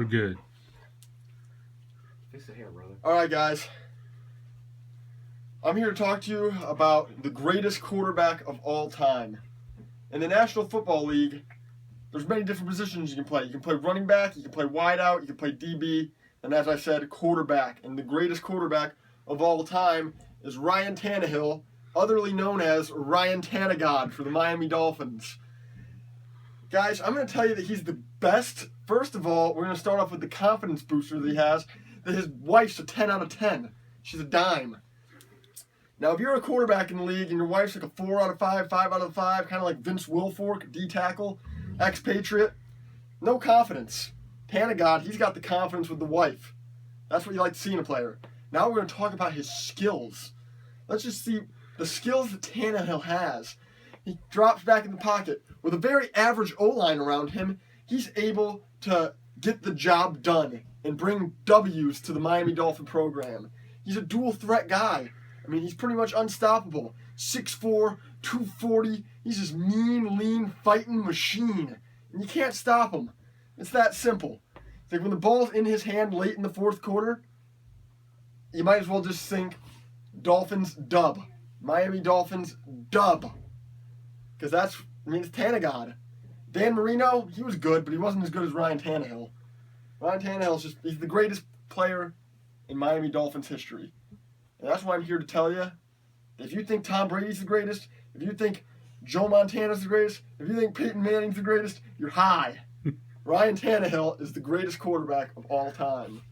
We're good. Fix the hair, brother. All right, guys. I'm here to talk to you about the greatest quarterback of all time. In the National Football League, there's many different positions you can play. You can play running back, you can play wideout, you can play DB, and as I said, quarterback. And the greatest quarterback of all time is Ryan Tannehill, otherly known as Ryan Tannegod for the Miami Dolphins. Guys, I'm going to tell you that he's the best. First of all, we're going to start off with the confidence booster that he has, that his wife's a 10 out of 10. She's a dime. Now, if you're a quarterback in the league and your wife's like a 4 out of 5, 5 out of 5, kind of like Vince Wilfork, D-tackle, expatriate, no confidence. Tannegod, he's got the confidence with the wife. That's what you like to see in a player. Now we're going to talk about his skills. Let's just see the skills that Tannehill has. He drops back in the pocket. With a very average O-line around him, he's able to get the job done and bring W's to the Miami Dolphin program. He's a dual threat guy. I mean, he's pretty much unstoppable. 6'4", 240. He's this mean, lean, fighting machine. And you can't stop him. It's that simple. It's like when the ball's in his hand late in the fourth quarter, you might as well just think Dolphins dub. Miami Dolphins dub. Because it's Tannegod. Dan Marino, he was good, but he wasn't as good as Ryan Tannehill. Ryan Tannehill's he's the greatest player in Miami Dolphins history. And that's why I'm here to tell you that if you think Tom Brady's the greatest, if you think Joe Montana's the greatest, if you think Peyton Manning's the greatest, you're high. Ryan Tannehill is the greatest quarterback of all time.